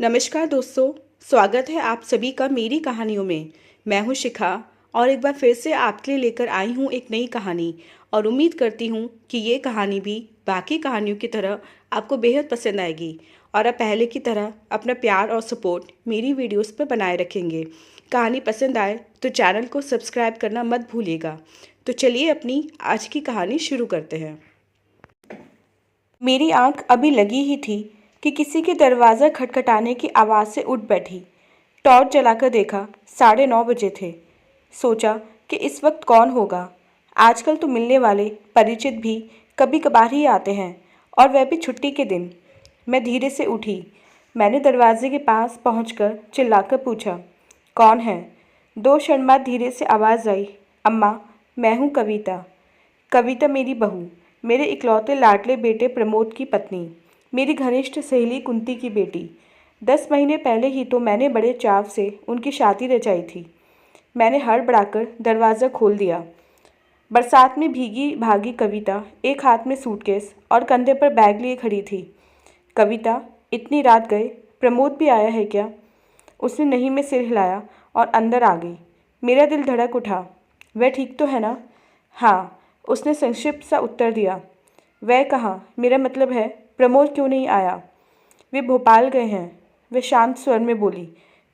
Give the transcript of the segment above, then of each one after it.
नमस्कार दोस्तों। स्वागत है आप सभी का मेरी कहानियों में। मैं हूं शिखा और एक बार फिर से आपके लिए लेकर आई हूं एक नई कहानी और उम्मीद करती हूं कि ये कहानी भी बाकी कहानियों की तरह आपको बेहद पसंद आएगी और आप पहले की तरह अपना प्यार और सपोर्ट मेरी वीडियोस पर बनाए रखेंगे। कहानी पसंद आए तो चैनल को सब्सक्राइब करना मत भूलिएगा। तो चलिए अपनी आज की कहानी शुरू करते हैं। मेरी आंख अभी लगी ही थी कि किसी के दरवाज़ा खटखटाने की आवाज़ से उठ बैठी। टॉर्च जलाकर देखा, 9:30 बजे थे। सोचा कि इस वक्त कौन होगा। आजकल तो मिलने वाले परिचित भी कभी कभार ही आते हैं और वह भी छुट्टी के दिन। मैं धीरे से उठी। मैंने दरवाजे के पास पहुंचकर चिल्लाकर पूछा, कौन है? 2 क्षण बाद धीरे से आवाज़ आई, अम्मा, मैं हूँ कविता। कविता मेरी बहू, मेरे इकलौते लाडले बेटे प्रमोद की पत्नी, मेरी घनिष्ठ सहेली कुंती की बेटी। 10 महीने पहले ही तो मैंने बड़े चाव से उनकी शादी रचाई थी। मैंने हड़बड़ाकर दरवाज़ा खोल दिया। बरसात में भीगी भागी कविता एक हाथ में सूटकेस और कंधे पर बैग लिए खड़ी थी। कविता, इतनी रात गए, प्रमोद भी आया है क्या? उसने नहीं में सिर हिलाया और अंदर आ गई। मेरा दिल धड़क उठा। वह ठीक तो है ना? हाँ, उसने संक्षिप्त सा उत्तर दिया। वह कहाँ? मेरा मतलब है प्रमोद क्यों नहीं आया? वे भोपाल गए हैं, वह शांत स्वर में बोली।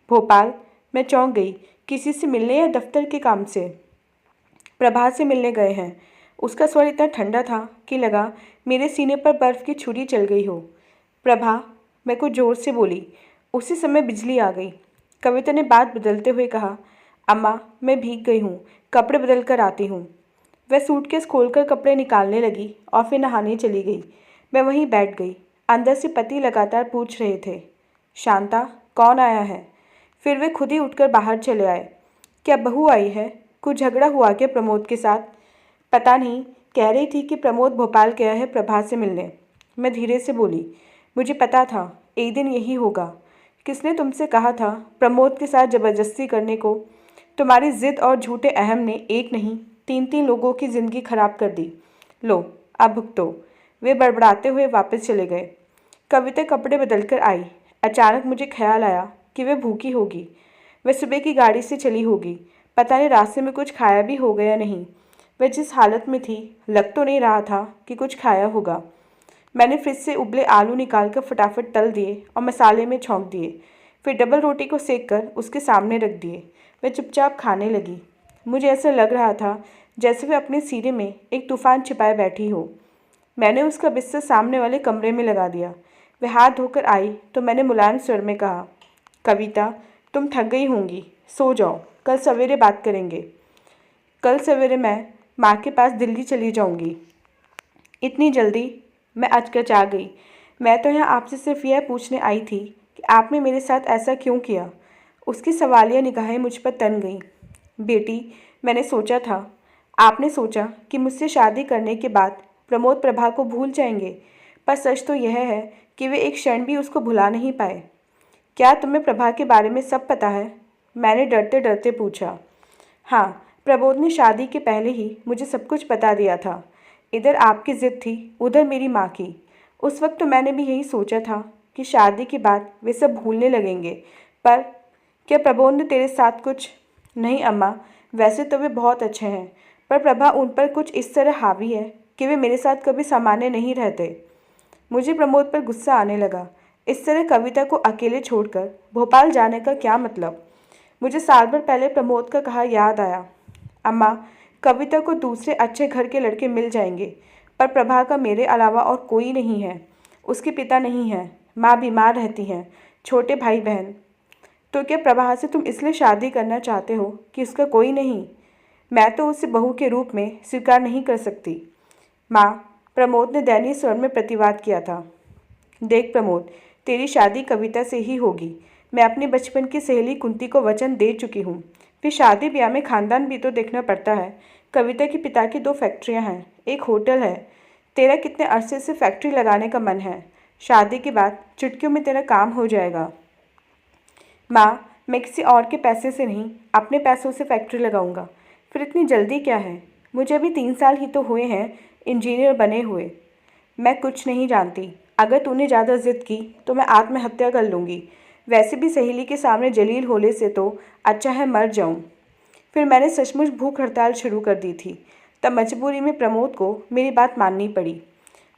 भोपाल? मैं चौंक गई। किसी से मिलने या दफ्तर के काम से? प्रभा से मिलने गए हैं। उसका स्वर इतना ठंडा था कि लगा मेरे सीने पर बर्फ़ की छुरी चल गई हो। प्रभा? मैं कुछ ज़ोर से बोली। उसी समय बिजली आ गई। कविता ने बात बदलते हुए कहा, अम्मा, मैं भीग गई हूँ, कपड़े बदल कर आती हूँ। वह सूटकेस खोलकर कपड़े निकालने लगी और फिर नहाने चली गई। मैं वहीं बैठ गई। अंदर से पति लगातार पूछ रहे थे, शांता, कौन आया है? फिर वे खुद ही उठकर बाहर चले आए। क्या बहू आई है? कुछ झगड़ा हुआ क्या प्रमोद के साथ? पता नहीं, कह रही थी कि प्रमोद भोपाल गया है प्रभा से मिलने। मैं धीरे से बोली, मुझे पता था एक दिन यही होगा। किसने तुमसे कहा था प्रमोद के साथ ज़बरदस्ती करने को? तुम्हारी ज़िद और झूठे अहम ने एक नहीं 3-3 लोगों की ज़िंदगी खराब कर दी। लो, अब भुगतो। वे बड़बड़ाते हुए वापस चले गए। कविता कपड़े बदलकर आई। अचानक मुझे ख्याल आया कि वह भूखी होगी। वह सुबह की गाड़ी से चली होगी। पता नहीं रास्ते में कुछ खाया भी हो गया नहीं। वह जिस हालत में थी, लग तो नहीं रहा था कि कुछ खाया होगा। मैंने फ्रिज से उबले आलू निकालकर फटाफट तल दिए और मसाले में छौंक दिए। फिर डबल रोटी को सेक कर उसके सामने रख दिए। वह चुपचाप खाने लगी। मुझे ऐसा लग रहा था जैसे वह अपने सीने में एक तूफान छिपाए बैठी हो। मैंने उसका बिस्तर सामने वाले कमरे में लगा दिया। वह हाथ धोकर आई तो मैंने मुलायम स्वर में कहा, कविता, तुम थक गई होंगी, सो जाओ, कल सवेरे बात करेंगे। कल सवेरे मैं माँ के पास दिल्ली चली जाऊँगी। इतनी जल्दी? मैं अचकचा गई। मैं तो यहाँ आपसे सिर्फ यह पूछने आई थी कि आपने मेरे साथ ऐसा क्यों किया? उसकी सवालिया निगाहें मुझ पर तन गईं। बेटी, मैंने सोचा था, आपने सोचा कि मुझसे शादी करने के बाद प्रमोद प्रभा को भूल जाएंगे, पर सच तो यह है कि वे एक क्षण भी उसको भुला नहीं पाए। क्या तुम्हें प्रभा के बारे में सब पता है? मैंने डरते डरते पूछा। हाँ, प्रमोद ने शादी के पहले ही मुझे सब कुछ बता दिया था। इधर आपकी ज़िद थी, उधर मेरी माँ की। उस वक्त तो मैंने भी यही सोचा था कि शादी के बाद वे सब भूलने लगेंगे। पर क्या प्रमोद ने तेरे साथ कुछ? नहीं अम्मा, वैसे तो वे बहुत अच्छे हैं, पर प्रभा उन पर कुछ इस तरह हावी है कि वे मेरे साथ कभी सामान्य नहीं रहते। मुझे प्रमोद पर गुस्सा आने लगा। इस तरह कविता को अकेले छोड़कर भोपाल जाने का क्या मतलब? मुझे साल भर पहले प्रमोद का कहा याद आया, अम्मा, कविता को दूसरे अच्छे घर के लड़के मिल जाएंगे, पर प्रभा का मेरे अलावा और कोई नहीं है। उसके पिता नहीं हैं, माँ बीमार रहती हैं, छोटे भाई बहन। तो क्या प्रभा से तुम इसलिए शादी करना चाहते हो कि उसका कोई नहीं? मैं तो उसे बहू के रूप में स्वीकार नहीं कर सकती। माँ, प्रमोद ने दयनीय स्वर में प्रतिवाद किया था। देख प्रमोद, तेरी शादी कविता से ही होगी। मैं अपनी बचपन की सहेली कुंती को वचन दे चुकी हूँ। फिर शादी ब्याह में खानदान भी तो देखना पड़ता है। कविता के पिता की 2 फैक्ट्रियाँ हैं, एक होटल है। तेरा कितने अरसे से फैक्ट्री लगाने का मन है? शादी के बाद चुटकियों में तेरा काम हो जाएगा। माँ, मैं किसी और के पैसे से नहीं, अपने पैसों से फैक्ट्री लगाऊंगा। फिर इतनी जल्दी क्या है? मुझे अभी 3 साल ही तो हुए हैं इंजीनियर बने हुए। मैं कुछ नहीं जानती। अगर तूने ज़्यादा ज़िद की तो मैं आत्महत्या कर लूँगी। वैसे भी सहेली के सामने जलील होने से तो अच्छा है मर जाऊं। फिर मैंने सचमुच भूख हड़ताल शुरू कर दी थी। तब मजबूरी में प्रमोद को मेरी बात माननी पड़ी।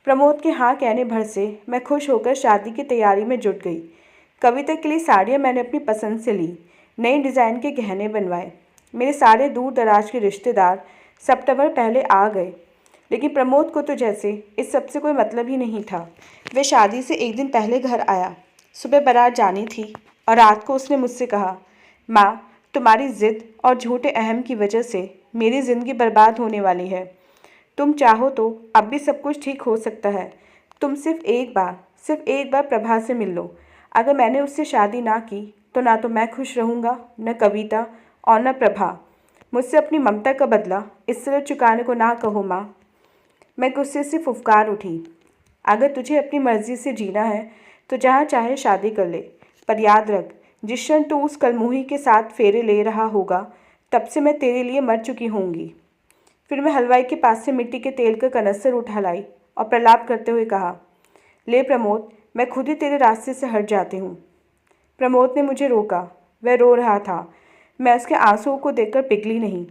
प्रमोद के हाँ कहने भर से मैं खुश होकर शादी की तैयारी में जुट गई। कविता के लिए साड़ियाँ मैंने अपनी पसंद से ली, नई डिज़ाइन के गहने बनवाए। मेरे सारे दूर दराज के रिश्तेदार सितंबर पहले आ गए, लेकिन प्रमोद को तो जैसे इस सब से कोई मतलब ही नहीं था। वह शादी से एक दिन पहले घर आया। सुबह बारात जानी थी और रात को उसने मुझसे कहा, माँ, तुम्हारी ज़िद और झूठे अहम की वजह से मेरी ज़िंदगी बर्बाद होने वाली है। तुम चाहो तो अब भी सब कुछ ठीक हो सकता है। तुम सिर्फ एक बार प्रभा से मिल लो। अगर मैंने उससे शादी ना की तो ना तो मैं खुश रहूँगा, न कविता और न प्रभा। मुझसे अपनी ममता का बदला इस तरह चुकाने को ना कहो माँ। मैं गुस्से से फुफकार उठी। अगर तुझे अपनी मर्जी से जीना है तो जहाँ चाहे शादी कर ले, पर याद रख, जिस क्षण तू उस कलमुही के साथ फेरे ले रहा होगा तब से मैं तेरे लिए मर चुकी होंगी। फिर मैं हलवाई के पास से मिट्टी के तेल का कनस्तर उठा लाई और प्रलाप करते हुए कहा, ले प्रमोद, मैं खुद ही तेरे रास्ते से हट जाती हूँ। प्रमोद ने मुझे रोका। वह रो रहा था। मैं उसके आंसुओं को देखकर पिघली नहीं,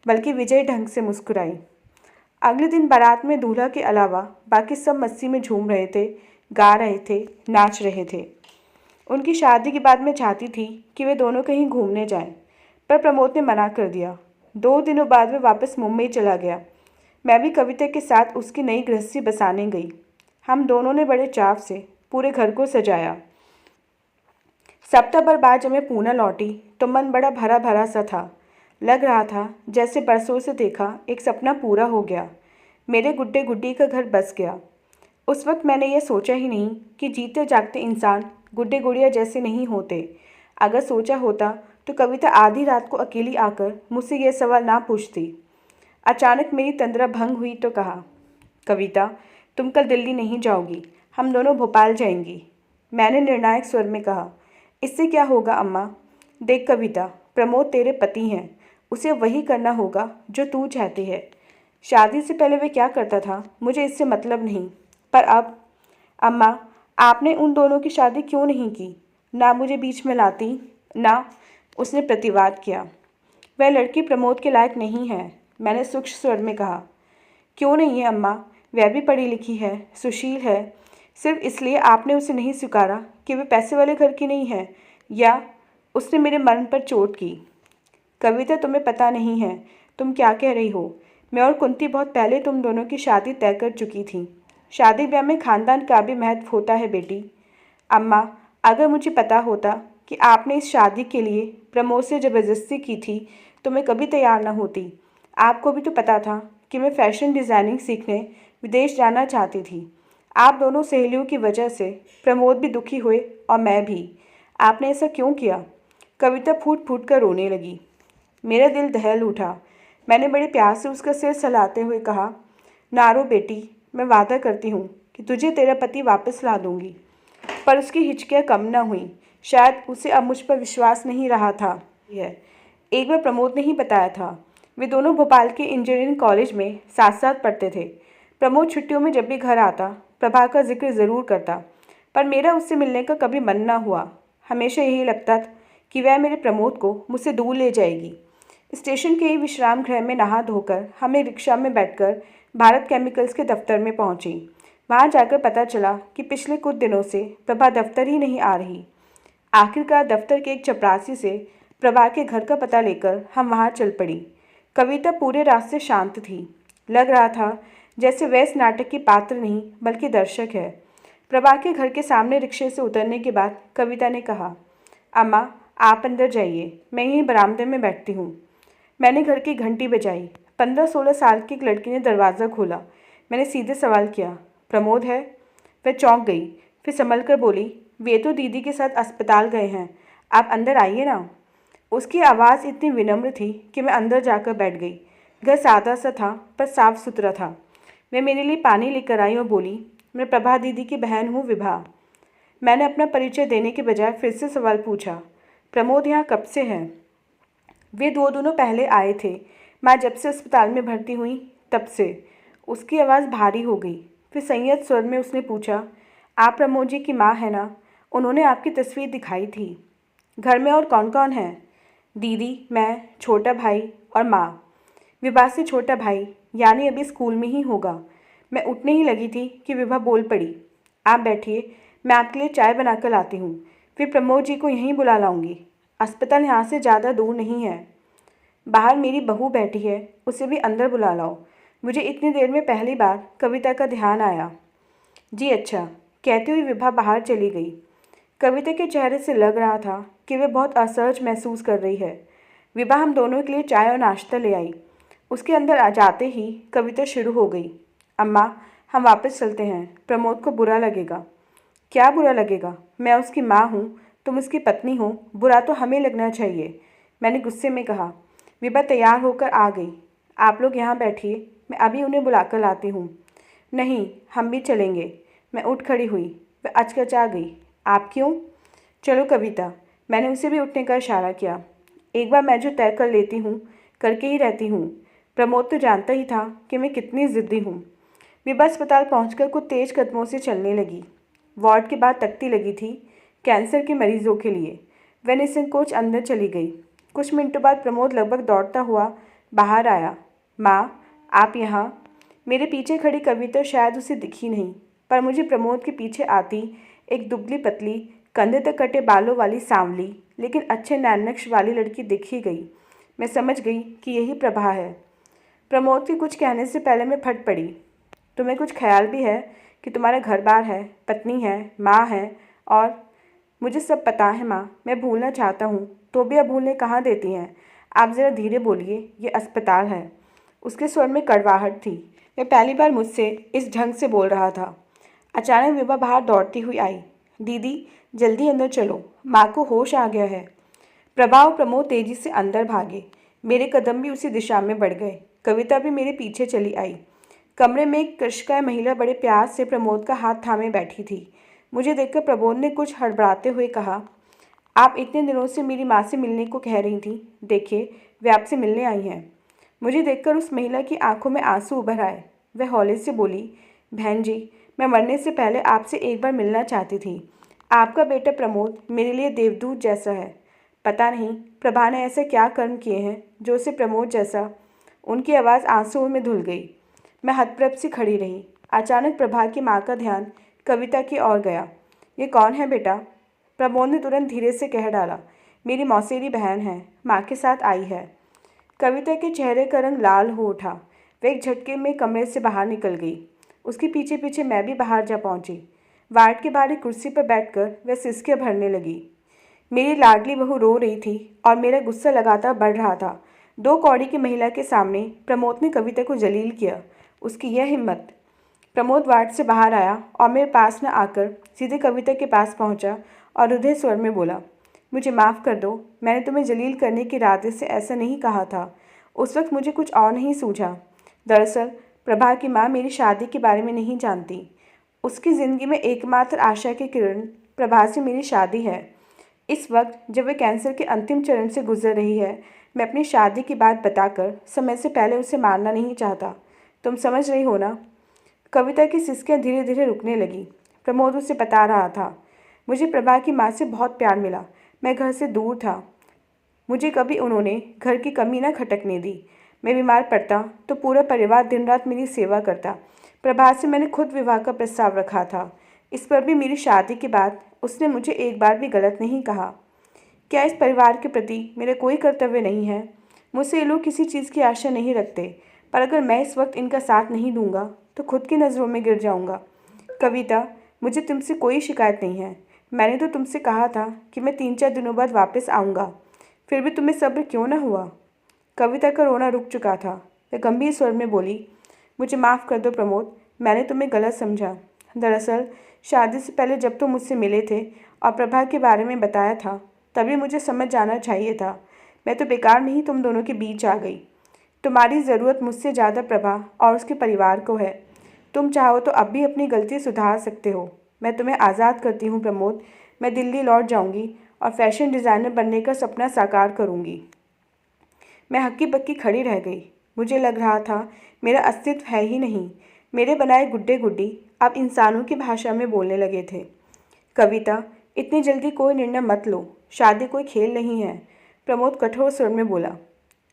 बल्कि विजयी ढंग से मुस्कुराई। अगले दिन बारात में दूल्हा के अलावा बाकी सब मस्ती में झूम रहे थे, गा रहे थे, नाच रहे थे। उनकी शादी के बाद मैं चाहती थी कि वे दोनों कहीं घूमने जाएं, पर प्रमोद ने मना कर दिया। 2 दिनों बाद वे वापस मुंबई चला गया। मैं भी कविता के साथ उसकी नई गृहस्थी बसाने गई। हम दोनों ने बड़े चाव से पूरे घर को सजाया। सप्ताह भर बाद जब मैं पूना लौटी तो मन बड़ा भरा भरा सा था। लग रहा था जैसे बरसों से देखा एक सपना पूरा हो गया। मेरे गुड्डे गुड्डी का घर बस गया। उस वक्त मैंने यह सोचा ही नहीं कि जीते जागते इंसान गुड्डे गुड़िया जैसे नहीं होते। अगर सोचा होता तो कविता आधी रात को अकेली आकर मुझसे यह सवाल ना पूछती। अचानक मेरी तंद्रा भंग हुई तो कहा, कविता, तुम कल दिल्ली नहीं जाओगी, हम दोनों भोपाल जाएंगी। मैंने निर्णायक स्वर में कहा, इससे क्या होगा अम्मा? देख कविता, प्रमोद तेरे पति हैं, उसे वही करना होगा जो तू चाहती है। शादी से पहले वे क्या करता था मुझे इससे मतलब नहीं, पर अब? अम्मा, आपने उन दोनों की शादी क्यों नहीं की? ना मुझे बीच में लाती, ना। उसने प्रतिवाद किया। वह लड़की प्रमोद के लायक नहीं है, मैंने सूक्ष्म स्वर में कहा। क्यों नहीं है अम्मा? वह भी पढ़ी लिखी है, सुशील है। सिर्फ इसलिए आपने उसे नहीं स्वीकारा कि वे पैसे वाले घर की नहीं है, या? उसने मेरे मन पर चोट की। कविता, तुम्हें पता नहीं है तुम क्या कह रही हो। मैं और कुंती बहुत पहले तुम दोनों की शादी तय कर चुकी थी। शादी ब्याह में खानदान का भी महत्व होता है बेटी। अम्मा, अगर मुझे पता होता कि आपने इस शादी के लिए प्रमोद से ज़बरदस्ती की थी तो मैं कभी तैयार न होती। आपको भी तो पता था कि मैं फैशन डिज़ाइनिंग सीखने विदेश जाना चाहती थी। आप दोनों सहेलियों की वजह से प्रमोद भी दुखी हुए और मैं भी। आपने ऐसा क्यों किया? कविता फूट फूट कर रोने लगी। मेरा दिल दहल उठा। मैंने बड़े प्यार से उसका सिर सहलाते हुए कहा, नारो बेटी, मैं वादा करती हूँ कि तुझे तेरा पति वापस ला दूंगी। पर उसकी हिचकियाँ कम न हुई। शायद उसे अब मुझ पर विश्वास नहीं रहा था। यह एक बार प्रमोद ने ही बताया था। वे दोनों भोपाल के इंजीनियरिंग कॉलेज में साथ साथ पढ़ते थे। प्रमोद छुट्टियों में जब भी घर आता प्रभा का जिक्र ज़रूर करता, पर मेरा उससे मिलने का कभी मन ना हुआ। हमेशा यही लगता था कि वह मेरे प्रमोद को मुझसे दूर ले जाएगी। स्टेशन के ही विश्राम गृह में नहा धोकर हमें रिक्शा में बैठकर भारत केमिकल्स के दफ्तर में पहुंची। वहां जाकर पता चला कि पिछले कुछ दिनों से प्रभा दफ्तर ही नहीं आ रही। आखिरकार दफ्तर के एक चपरासी से प्रभा के घर का पता लेकर हम वहां चल पड़ी। कविता पूरे रास्ते शांत थी। लग रहा था जैसे वह इस नाटक की पात्र नहीं बल्कि दर्शक है। प्रभा के घर के सामने रिक्शे से उतरने के बाद कविता ने कहा, अम्मा, आप अंदर जाइए, मैं यहीं बरामदे में बैठती हूँ। मैंने घर की घंटी बजाई। 15-16 साल की एक लड़की ने दरवाज़ा खोला। मैंने सीधे सवाल किया, प्रमोद है? वह चौंक गई, फिर संभल कर बोली, वे तो दीदी के साथ अस्पताल गए हैं, आप अंदर आइए ना। उसकी आवाज़ इतनी विनम्र थी कि मैं अंदर जाकर बैठ गई। घर सादा सा था पर साफ सुथरा था। वह मेरे लिए पानी लेकर आई और बोली, मैं प्रभा दीदी की बहन हूँ, विभा। मैंने अपना परिचय देने के बजाय फिर से सवाल पूछा, प्रमोद यहाँ कब से हैं? वे 2 दिनों पहले आए थे। माँ जब से अस्पताल में भर्ती हुई तब से। उसकी आवाज़ भारी हो गई। फिर संयत स्वर में उसने पूछा, आप प्रमोद जी की माँ है ना? उन्होंने आपकी तस्वीर दिखाई थी। घर में और कौन कौन है? दीदी, मैं, छोटा भाई और माँ। विभा से छोटा भाई, यानी अभी स्कूल में ही होगा। मैं उठने ही लगी थी कि विभा बोल पड़ी। आप बैठिए, मैं आपके लिए चाय बना कर लाती हूँ। फिर प्रमोद जी को यहीं बुला लाऊंगी। अस्पताल यहाँ से ज़्यादा दूर नहीं है। बाहर मेरी बहू बैठी है, उसे भी अंदर बुला लाओ। मुझे इतनी देर में पहली बार कविता का ध्यान आया। जी अच्छा, कहती हुई विभा बाहर चली गई। कविता के चेहरे से लग रहा था कि वह बहुत असहज महसूस कर रही है। विभा हम दोनों के लिए चाय और नाश्ता ले आई। उसके अंदर आ जाते ही कविता शुरू हो गई। अम्मा, हम वापस चलते हैं, प्रमोद को बुरा लगेगा। क्या बुरा लगेगा? मैं उसकी माँ हूँ, तुम उसकी पत्नी हो, बुरा तो हमें लगना चाहिए, मैंने गुस्से में कहा। विभा तैयार होकर आ गई। आप लोग यहाँ बैठिए, मैं अभी उन्हें बुलाकर लाती हूँ। नहीं, हम भी चलेंगे। मैं उठ खड़ी हुई। वह अचकचा गई। आप क्यों? चलो कविता, मैंने उसे भी उठने का इशारा किया। एक बार मैं जो तय कर लेती हूँ करके ही रहती हूँ। प्रमोद तो जानता ही था कि मैं कितनी ज़िद्दी हूँ। विभा अस्पताल पहुँचकर कुछ तेज कदमों से चलने लगी। वार्ड के बाद तख्ती लगी थी कैंसर के मरीजों के लिए। वह निसंकोच अंदर चली गई। कुछ मिनटों बाद प्रमोद लगभग दौड़ता हुआ बाहर आया। माँ, आप यहाँ? मेरे पीछे खड़ी कविता शायद उसे दिखी नहीं, पर मुझे प्रमोद के पीछे आती एक दुबली पतली कंधे तक कटे बालों वाली सांवली लेकिन अच्छे नैननक्श वाली लड़की दिख ही गई। मैं समझ गई कि यही प्रभा है। प्रमोद के कुछ कहने से पहले मैं फट पड़ी। तुम्हें कुछ ख्याल भी है कि तुम्हारा घर बार है, पत्नी है, माँ है और मुझे सब पता है माँ, मैं भूलना चाहता हूँ तो भी अब भूलने कहाँ देती हैं। आप ज़रा धीरे बोलिए, ये अस्पताल है। उसके स्वर में कड़वाहट थी। मैं पहली बार मुझसे इस ढंग से बोल रहा था। अचानक विभा बाहर दौड़ती हुई आई। दीदी, जल्दी अंदर चलो, माँ को होश आ गया है। प्रभा और प्रमोद तेजी से अंदर भागे। मेरे कदम भी उसी दिशा में बढ़ गए। कविता भी मेरे पीछे चली आई। कमरे में एक कृष्णकाय महिला बड़े प्यार से प्रमोद का हाथ थामे बैठी थी। मुझे देखकर प्रमोद ने कुछ हड़बड़ाते हुए कहा, आप इतने दिनों से मेरी माँ से मिलने को कह रही थी, देखिए वे आपसे मिलने आई हैं। मुझे देखकर उस महिला की आंखों में आंसू उभर आए। वह हौले से बोली, बहन जी, मैं मरने से पहले आपसे एक बार मिलना चाहती थी। आपका बेटा प्रमोद मेरे लिए देवदूत जैसा है। पता नहीं प्रभा ने ऐसे क्या कर्म किए हैं जो उसे प्रमोद जैसा। उनकी आवाज़ आंसुओं में धुल गई। मैं हतप्रभ सी खड़ी रही। अचानक प्रभा की माँ का ध्यान कविता की ओर गया। ये कौन है बेटा? प्रमोद ने तुरंत धीरे से कह डाला, मेरी मौसेरी बहन है, माँ के साथ आई है। कविता के चेहरे का रंग लाल हो उठा। वह एक झटके में कमरे से बाहर निकल गई। उसके पीछे पीछे मैं भी बाहर जा पहुंची। वार्ड के बाहर एक कुर्सी पर बैठकर वह सिसके भरने लगी। मेरी लाडली बहू रो रही थी और मेरा गुस्सा लगातार बढ़ रहा था। 2 कौड़ी की महिला के सामने प्रमोद ने कविता को जलील किया। उसकी यह हिम्मत। प्रमोद वार्ड से बाहर आया और मेरे पास न आकर सीधे कविता के पास पहुंचा और रुधे स्वर में बोला, मुझे माफ़ कर दो, मैंने तुम्हें जलील करने के इरादे से ऐसा नहीं कहा था। उस वक्त मुझे कुछ और नहीं सूझा। दरअसल प्रभा की माँ मेरी शादी के बारे में नहीं जानती। उसकी ज़िंदगी में एकमात्र आशा की किरण प्रभा से मेरी शादी है। इस वक्त जब वह कैंसर के अंतिम चरण से गुजर रही है, मैं अपनी शादी की बात बताकर समय से पहले उसे मारना नहीं चाहता। तुम समझ रही हो ना? कविता की सिसकियाँ धीरे धीरे रुकने लगी। प्रमोद उसे बता रहा था, मुझे प्रभा की माँ से बहुत प्यार मिला। मैं घर से दूर था, मुझे कभी उन्होंने घर की कमी न खटकने दी। मैं बीमार पड़ता तो पूरा परिवार दिन रात मेरी सेवा करता। प्रभा से मैंने खुद विवाह का प्रस्ताव रखा था। इस पर भी मेरी शादी के बाद उसने मुझे एक बार भी गलत नहीं कहा। क्या इस परिवार के प्रति मेरा कोई कर्तव्य नहीं है? मुझसे ये लोग किसी चीज़ की आशा नहीं रखते, पर अगर मैं इस वक्त इनका साथ नहीं दूंगा तो खुद की नज़रों में गिर जाऊंगा। कविता, मुझे तुमसे कोई शिकायत नहीं है। मैंने तो तुमसे कहा था कि मैं 3-4 दिनों बाद वापस आऊँगा, फिर भी तुम्हें सब्र क्यों न हुआ? कविता का रोना रुक चुका था। वह गंभीर स्वर में बोली, मुझे माफ़ कर दो प्रमोद, मैंने तुम्हें गलत समझा। दरअसल शादी से पहले जब तुम मुझसे मिले थे और प्रभा के बारे में बताया था, तभी मुझे समझ जाना चाहिए था। मैं तो बेकार में ही तुम दोनों के बीच आ गई। तुम्हारी ज़रूरत मुझसे ज़्यादा प्रभा और उसके परिवार को है। तुम चाहो तो अब भी अपनी गलती सुधार सकते हो। मैं तुम्हें आज़ाद करती हूँ प्रमोद। मैं दिल्ली लौट जाऊँगी और फैशन डिज़ाइनर बनने का सपना साकार करूँगी। मैं हक्की बक्की खड़ी रह गई। मुझे लग रहा था मेरा अस्तित्व है ही नहीं। मेरे बनाए गुड्डे गुड्डी अब इंसानों की भाषा में बोलने लगे थे। कविता, इतनी जल्दी कोई निर्णय मत लो, शादी कोई खेल नहीं है। प्रमोद कठोर स्वर में बोला।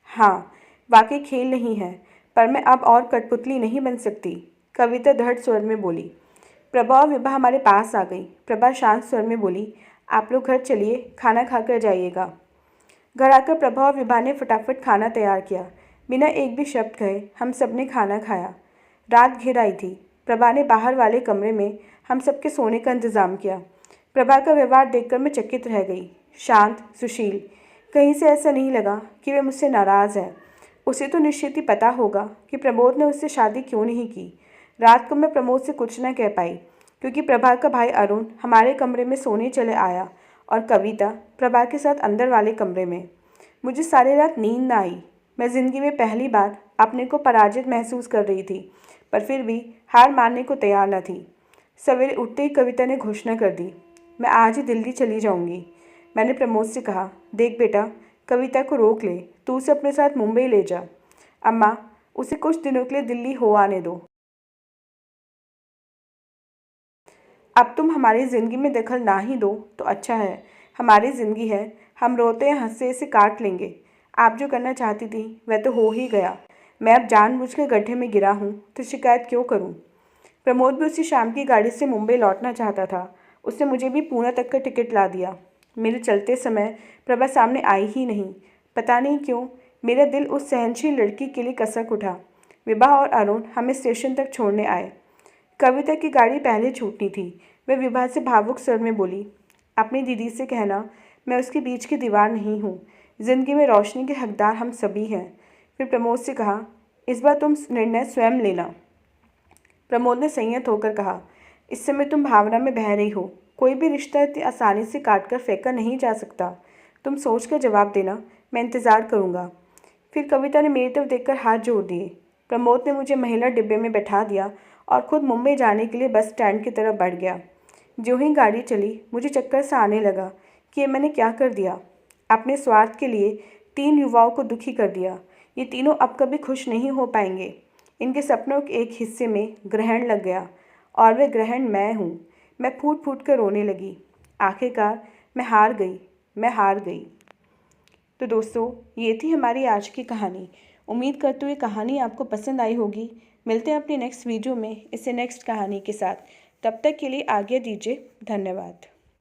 हाँ, वाकई खेल नहीं है, पर मैं अब और कठपुतली नहीं बन सकती, कविता दृढ़ स्वर में बोली। प्रभा और विभा हमारे पास आ गई। प्रभा शांत स्वर में बोली, आप लोग घर चलिए, खाना खाकर जाइएगा। घर आकर प्रभा और विभा ने फटाफट खाना तैयार किया। बिना एक भी शब्द कहे हम सब ने खाना खाया। रात घिर आई थी। प्रभा ने बाहर वाले कमरे में हम सबके सोने का इंतज़ाम किया। प्रभा का व्यवहार देखकर मैं चकित रह गई। शांत, सुशील, कहीं से ऐसा नहीं लगा कि वह मुझसे नाराज़ है। उसे तो निश्चित ही पता होगा कि प्रमोद ने उससे शादी क्यों नहीं की। रात को मैं प्रमोद से कुछ न कह पाई, क्योंकि प्रभा का भाई अरुण हमारे कमरे में सोने चले आया और कविता प्रभा के साथ अंदर वाले कमरे में। मुझे सारी रात नींद न आई। मैं ज़िंदगी में पहली बार अपने को पराजित महसूस कर रही थी, पर फिर भी हार मानने को तैयार न थी। सवेरे उठते ही कविता ने घोषणा कर दी, मैं आज ही दिल्ली चली जाऊंगी। मैंने प्रमोद से कहा, देख बेटा, कविता को रोक ले, तू उसे अपने साथ मुंबई ले जा। अम्मा, उसे कुछ दिनों के लिए दिल्ली हो आने दो। अब तुम हमारी ज़िंदगी में दखल ना ही दो तो अच्छा है। हमारी ज़िंदगी है, हम रोते हैं हंसते इसे काट लेंगे। आप जो करना चाहती थी वह तो हो ही गया। मैं अब जानबूझकर गड्ढे में गिरा हूँ तो शिकायत क्यों करूँ। प्रमोद भी उसी शाम की गाड़ी से मुंबई लौटना चाहता था। उसने मुझे भी पुणे तक का टिकट ला दिया। मेरे चलते समय प्रभा सामने आई ही नहीं। पता नहीं क्यों मेरा दिल उस सहनशील लड़की के लिए कसक उठा। विभा और अरुण हमें स्टेशन तक छोड़ने आए। कविता की गाड़ी पहले छूटनी थी। वह विभा से भावुक स्वर में बोली, अपनी दीदी से कहना मैं उसके बीच की दीवार नहीं हूँ। ज़िंदगी में रोशनी के हकदार हम सभी हैं। फिर प्रमोद से कहा, इस बार तुम निर्णय स्वयं लेना। प्रमोद ने संयत होकर कहा, इस समय तुम भावना में बह रही हो। कोई भी रिश्ता इतनी आसानी से काट कर फेंका नहीं जा सकता। तुम सोच कर जवाब देना, मैं इंतज़ार करूँगा। फिर कविता ने मेरी तरफ देखकर हाथ जोड़ दिए। प्रमोद ने मुझे महिला डिब्बे में बैठा दिया और खुद मुंबई जाने के लिए बस स्टैंड की तरफ बढ़ गया। जो ही गाड़ी चली मुझे चक्कर सा आने लगा कि ये मैंने क्या कर दिया। अपने स्वार्थ के लिए 3 युवाओं को दुखी कर दिया। ये तीनों अब कभी खुश नहीं हो पाएंगे। इनके सपनों के एक हिस्से में ग्रहण लग गया और वह ग्रहण मैं हूँ। मैं फूट फूट कर रोने लगी। आखिरकार मैं हार गई। तो दोस्तों, ये थी हमारी आज की कहानी। उम्मीद करती हूँ ये कहानी आपको पसंद आई होगी। मिलते हैं अपनी नेक्स्ट वीडियो में इससे नेक्स्ट कहानी के साथ। तब तक के लिए आज्ञा दीजिए। धन्यवाद।